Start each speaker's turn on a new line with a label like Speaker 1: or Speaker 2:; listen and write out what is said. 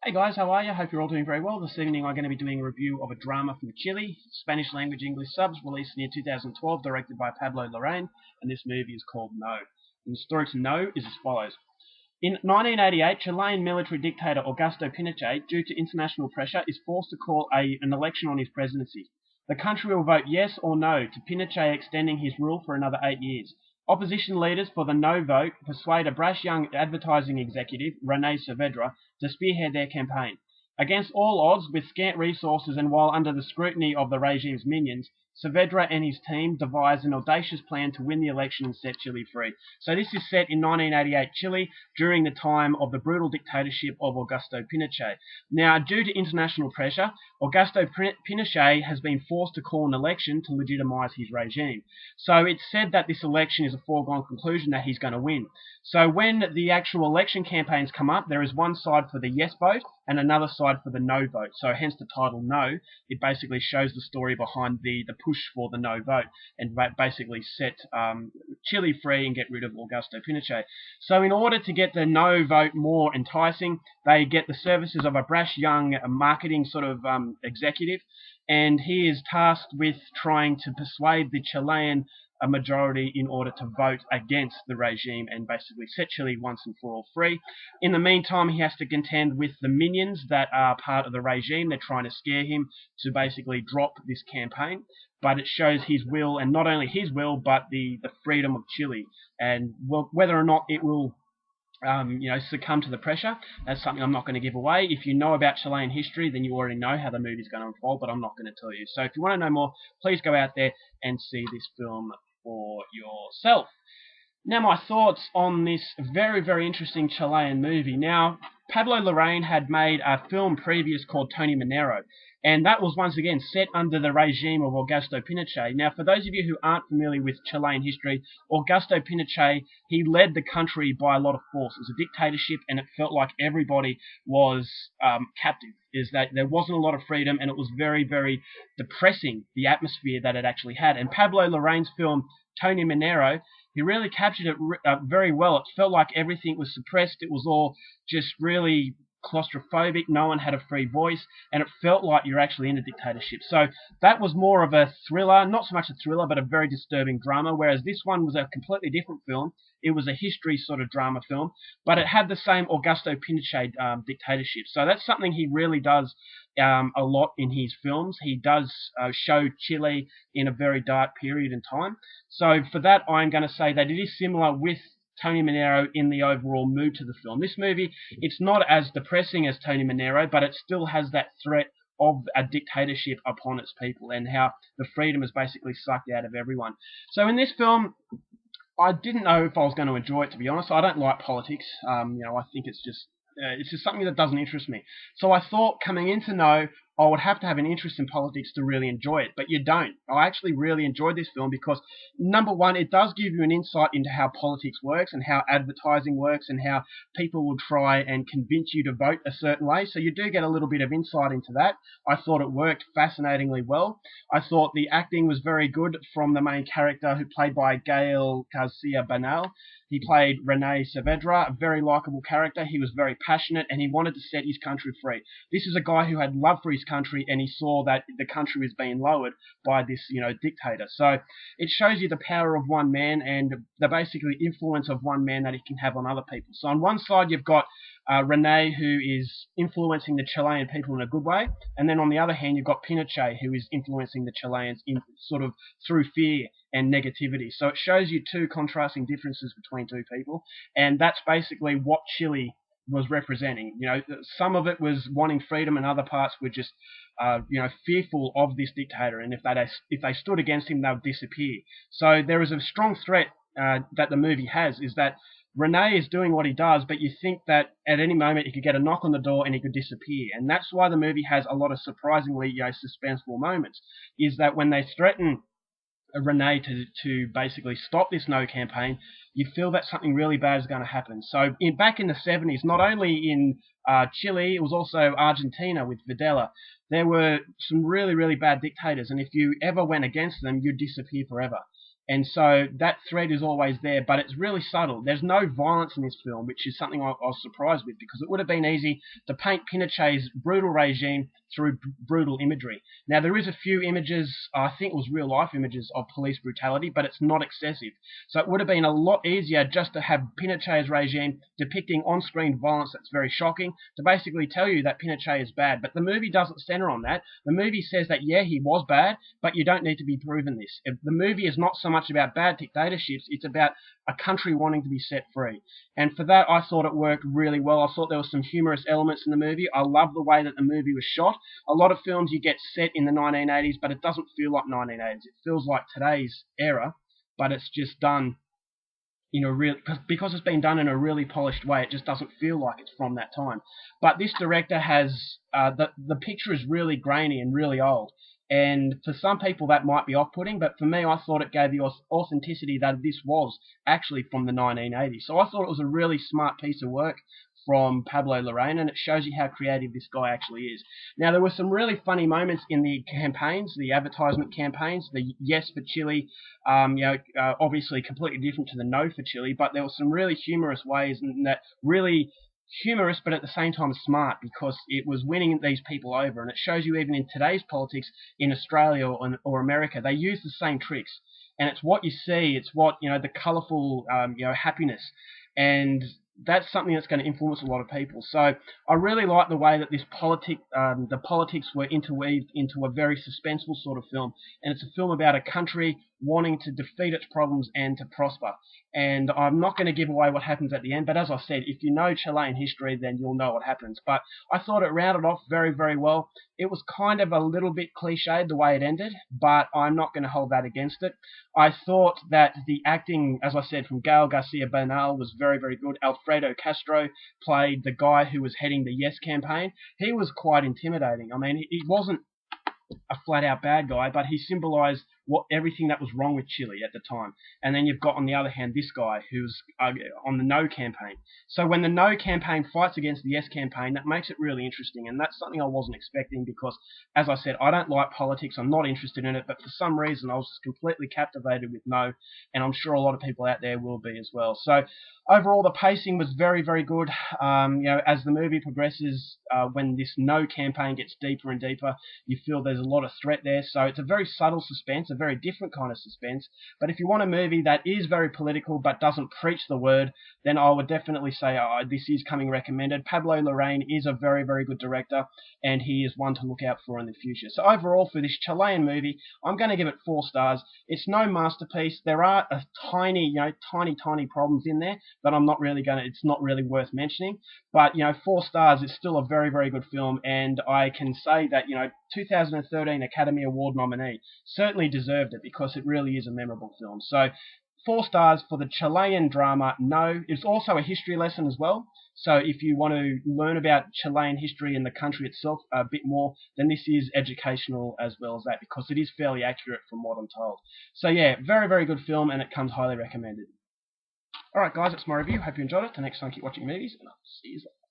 Speaker 1: Hey guys, how are you? Hope you're all doing very well. This evening I'm going to be doing a review of a drama from Chile, Spanish language English subs, released in the year 2012, directed by Pablo Larraín, and this movie is called No. And the story to know is as follows. In 1988, Chilean military dictator Augusto Pinochet, due to international pressure, is forced to call an election on his presidency. The country will vote yes or no to Pinochet extending his rule for another 8 years. Opposition leaders for the no vote persuade a brash young advertising executive, René Saavedra, to spearhead their campaign. Against all odds, with scant resources and while under the scrutiny of the regime's minions, Saavedra and his team devise an audacious plan to win the election and set Chile free. So this is set in 1988 Chile during the time of the brutal dictatorship of Augusto Pinochet. Now, due to international pressure, Augusto Pinochet has been forced to call an election to legitimize his regime. So it's said that this election is a foregone conclusion that he's going to win. So when the actual election campaigns come up, there is one side for the yes vote and another side for the no vote. So hence the title No. It basically shows the story behind the push for the no vote and basically set Chile free and get rid of Augusto Pinochet. So in order to get the no vote more enticing, they get the services of a brash young marketing sort of executive, and he is tasked with trying to persuade the Chilean a majority in order to vote against the regime and basically set Chile once and for all free. In the meantime, he has to contend with the minions that are part of the regime. They're trying to scare him to basically drop this campaign, but it shows his will, and not only his will, but the freedom of Chile, and whether or not it will succumb to the pressure. That's something I'm not going to give away. If you know about Chilean history, then you already know how the movie's going to unfold, but I'm not going to tell you. So if you want to know more, please go out there and see this film for yourself. Now, my thoughts on this very, very interesting Chilean movie. Now, Pablo Larraín had made a film previous called Tony Manero, and that was once again set under the regime of Augusto Pinochet. Now, for those of you who aren't familiar with Chilean history, Augusto Pinochet, he led the country by a lot of force. It was a dictatorship, and it felt like everybody was captive. Is that there wasn't a lot of freedom, and it was very, very depressing, the atmosphere that it actually had. And Pablo Larraín's film, Tony Manero, he really captured it very well. It felt like everything was suppressed. It was all just really claustrophobic. No one had a free voice, and it felt like you're actually in a dictatorship. So that was more of a thriller, not so much a thriller, but a very disturbing drama, whereas this one was a completely different film. It was a history sort of drama film, but it had the same Augusto Pinochet dictatorship. So that's something he really does a lot in his films. He does show Chile in a very dark period in time. So for that, I'm going to say that it is similar with Tony Manero in the overall mood to the film. This movie, it's not as depressing as Tony Manero, but it still has that threat of a dictatorship upon its people and how the freedom is basically sucked out of everyone. So in this film, I didn't know if I was going to enjoy it, to be honest. I don't like politics. I think it's just something that doesn't interest me. So I thought coming in to know I would have to have an interest in politics to really enjoy it, but you don't. I actually really enjoyed this film because, number one, it does give you an insight into how politics works and how advertising works and how people will try and convince you to vote a certain way. So you do get a little bit of insight into that. I thought it worked fascinatingly well. I thought the acting was very good from the main character, who played by Gael Garcia Bernal. He played René Saavedra, a very likable character. He was very passionate and he wanted to set his country free. This is a guy who had love for his country, and he saw that the country was being lowered by this, dictator. So it shows you the power of one man and the basically influence of one man that he can have on other people. So on one side, you've got René, who is influencing the Chilean people in a good way, and then on the other hand, you've got Pinochet, who is influencing the Chileans in sort of through fear and negativity. So it shows you two contrasting differences between two people, and that's basically what Chile was representing. Some of it was wanting freedom, and other parts were just, fearful of this dictator. And if they stood against him, they would disappear. So there is a strong threat that the movie has, is that René is doing what he does, but you think that at any moment he could get a knock on the door and he could disappear. And that's why the movie has a lot of surprisingly, suspenseful moments. Is that when they threaten René to basically stop this no campaign, you feel that something really bad is going to happen. So back in the 70s, not only in Chile, it was also Argentina with Videla. There were some really, really bad dictators, and if you ever went against them, you'd disappear forever. And so that thread is always there, but it's really subtle. There's no violence in this film, which is something I was surprised with, because it would have been easy to paint Pinochet's brutal regime through brutal imagery. Now, there is a few images, I think it was real-life images of police brutality, but it's not excessive. So it would have been a lot easier just to have Pinochet's regime depicting on-screen violence that's very shocking, to basically tell you that Pinochet is bad. But the movie doesn't center on that. The movie says that, yeah, he was bad, but you don't need to be proven this. The movie is not so much about bad dictatorships, it's about a country wanting to be set free. And for that, I thought it worked really well. I thought there were some humorous elements in the movie. I love the way that the movie was shot. A lot of films you get set in the 1980s, but it doesn't feel like 1980s. It feels like today's era, but it's just done in a real, because it's been done in a really polished way. It just doesn't feel like it's from that time. But this director has the picture is really grainy and really old. And for some people that might be off-putting, but for me, I thought it gave the authenticity that this was actually from the 1980s. So I thought it was a really smart piece of work from Pablo Larraín, and it shows you how creative this guy actually is. Now, there were some really funny moments in the campaigns, the advertisement campaigns, the yes for Chile, obviously completely different to the no for Chile, but there were some really humorous ways, and that really humorous, but at the same time smart, because it was winning these people over. And it shows you, even in today's politics in Australia or America, they use the same tricks. And it's what you see, it's what, the colourful, happiness. And that's something that's going to influence a lot of people. So I really like the way that this the politics were interweaved into a very suspenseful sort of film. And it's a film about a country wanting to defeat its problems and to prosper. And I'm not going to give away what happens at the end, but as I said, if you know Chilean history, then you'll know what happens. But I thought it rounded off very, very well. It was kind of a little bit cliched the way it ended, but I'm not going to hold that against it. I thought that the acting, as I said, from Gael Garcia Bernal was very, very good. Alfredo Castro played the guy who was heading the Yes campaign. He was quite intimidating. I mean, he wasn't a flat-out bad guy, but he symbolized everything that was wrong with Chile at the time. And then you've got, on the other hand, this guy who's on the No campaign. So when the No campaign fights against the Yes campaign, that makes it really interesting, and that's something I wasn't expecting, because, as I said, I don't like politics, I'm not interested in it, but for some reason I was just completely captivated with No, and I'm sure a lot of people out there will be as well. So overall, the pacing was very, very good. As the movie progresses, when this No campaign gets deeper and deeper, you feel there's a lot of threat there. So it's a very subtle suspense, a very different kind of suspense. But if you want a movie that is very political but doesn't preach the word, then I would definitely say this is coming recommended. Pablo Larraín is a very, very good director, and he is one to look out for in the future. So overall, for this Chilean movie, I'm going to give it 4 stars. It's no masterpiece. There are a tiny problems in there, but it's not really worth mentioning. But 4 stars is still a very, very good film, and I can say that 2013 Academy Award nominee certainly deserved it, because it really is a memorable film. So 4 stars for the Chilean drama No. It's also a history lesson as well. So if you want to learn about Chilean history and the country itself a bit more, then this is educational as well as that, because it is fairly accurate from what I'm told. So yeah, very, very good film, and it comes highly recommended. Alright guys, that's my review. Hope you enjoyed it. Till next time, keep watching movies, and I'll see you later.